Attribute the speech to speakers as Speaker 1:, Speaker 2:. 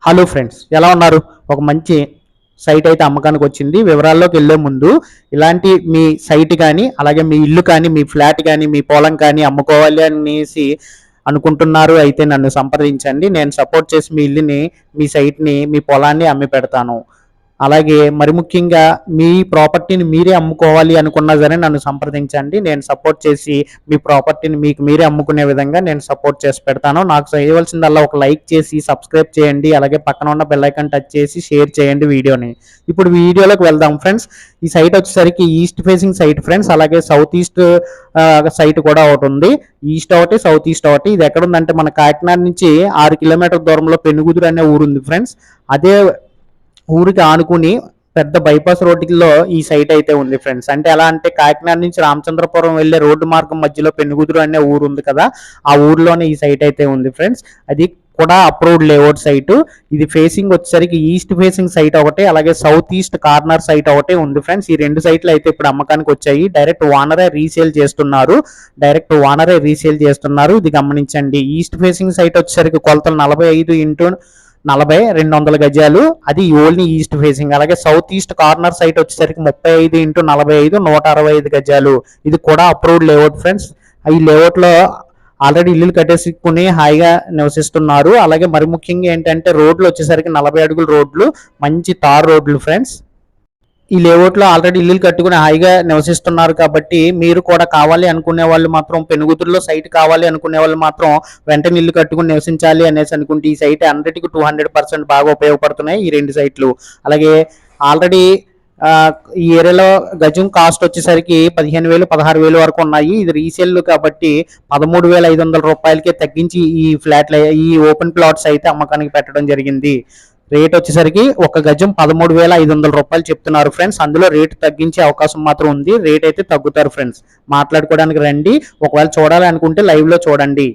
Speaker 1: Hello friends, ఎలా ఉన్నారు? ఒక మంచి సైట్ అయితే అమ్మకానికి వచ్చింది. వివరాల్లోకి వెళ్ళే ముందు ఇలాంటి మీ సైట్ కానీ, అలాగే మీ ఇల్లు కానీ, మీ ఫ్లాట్ కానీ, మీ పొలం కానీ అమ్ముకోవాలి అనేసి అనుకుంటున్నారు అయితే నన్ను సంప్రదించండి. నేను సపోర్ట్ చేసి మీ ఇల్లుని, మీ సైట్ని, మీ పొలాన్ని అమ్మి పెడతాను. అలాగే మరి ముఖ్యంగా మీ ప్రాపర్టీని మీరే అమ్ముకోవాలి అనుకున్నా సరే నన్ను సంప్రదించండి. నేను సపోర్ట్ చేసి మీ ప్రాపర్టీని మీకు మీరే అమ్ముకునే విధంగా నేను సపోర్ట్ చేసి పెడతాను. నాకు చేయవలసిందల్లా ఒక లైక్ చేసి సబ్స్క్రైబ్ చేయండి. అలాగే పక్కన ఉన్న బెల్ ఐకాన్ టచ్ చేసి షేర్ చేయండి వీడియోని. ఇప్పుడు వీడియోలోకి వెళ్దాం ఫ్రెండ్స్. ఈ సైట్ వచ్చేసరికి ఈస్ట్ ఫేసింగ్ సైట్ ఫ్రెండ్స్. అలాగే సౌత్ ఈస్ట్ సైట్ కూడా ఒకటి ఉంది. ఈస్ట్ ఒకటి, సౌత్ ఈస్ట్ ఒకటి. ఇది ఎక్కడ ఉందంటే మన కాకినాడ నుంచి 6 కిలోమీటర్ల దూరంలో పెనుగుదురు అనే ఊరు ఉంది ఫ్రెండ్స్. అదే ఊరికి ఆనుకుని పెద్ద బైపాస్ రోడ్డులో ఈ సైట్ అయితే ఉంది ఫ్రెండ్స్. అంటే ఎలా అంటే కాకినాడ నుంచి రామచంద్రపురం వెళ్ళే రోడ్డు మార్గం మధ్యలో పెనుగుదురు అనే ఊరు ఉంది కదా, ఆ ఊర్లోనే ఈ సైట్ అయితే ఉంది ఫ్రెండ్స్. అది కూడా అప్రూవ్డ్ లేఅవుట్ సైట్. ఇది ఫేసింగ్ వచ్చేసరికి ఈస్ట్ ఫేసింగ్ సైట్ ఒకటి, అలాగే సౌత్ ఈస్ట్ కార్నర్ సైట్ ఒకటి ఉంది ఫ్రెండ్స్. ఈ 2 సైట్లు అయితే ఇప్పుడు అమ్మకానికి వచ్చాయి. డైరెక్ట్ ఓనరే రీసేల్ చేస్తున్నారు. ఇది గమనించండి. ఈస్ట్ ఫేసింగ్ సైట్ వచ్చేసరికి కొలతలు 45x40 200 గజాలు. అది ఓన్లీ ఈస్ట్ ఫేసింగ్. అలాగే సౌత్ ఈస్ట్ కార్నర్ సైట్ వచ్చేసరికి 35x45 165 గజాలు. ఇది కూడా అప్రూవ్డ్ లేఅవుట్ ఫ్రెండ్స్. ఈ లేఅవుట్ లో ఆల్రెడీ ఇల్లులు కట్టేసుకుని హాయిగా నివసిస్తున్నారు. అలాగే మరి ముఖ్యంగా ఏంటంటే రోడ్లు వచ్చేసరికి 40 అడుగుల రోడ్లు, మంచి తార్ రోడ్లు ఫ్రెండ్స్. ఈ లేఅవుట్లో ఆల్రెడీ ఇల్లులు కట్టుకుని హాయిగా నివసిస్తున్నారు కాబట్టి మీరు కూడా కావాలి అనుకునే వాళ్ళు మాత్రం, పెనుగుతురులో సైట్ కావాలి అనుకునే వాళ్ళు మాత్రం వెంటనే ఇల్లు కట్టుకుని నివసించాలి అనేసి అనుకుంటే ఈ సైట్ 100కి 200% బాగా ఉపయోగపడుతున్నాయి ఈ 2 సైట్లు. అలాగే ఆల్రెడీ ఈ ఏరియాలో గజం కాస్ట్ వచ్చేసరికి 15,000 16,000 వరకు ఉన్నాయి. ఇది రీసేల్ కాబట్టి 13,500 రూపాయలకే తగ్గించి ఈ ఫ్లాట్ ఈ ఓపెన్ ప్లాట్స్ అయితే అమ్మకానికి పెట్టడం జరిగింది. రేట్ వచ్చేసరికి ఒక గజం 13,500 రూపాయలు చెప్తున్నారు ఫ్రెండ్స్. అందులో రేటు తగ్గించే అవకాశం మాత్రం ఉంది. రేట్ అయితే తగ్గుతారు ఫ్రెండ్స్. మాట్లాడుకోవడానికి రండి. ఒకవేళ చూడాలి అనుకుంటే లైవ్ లో చూడండి.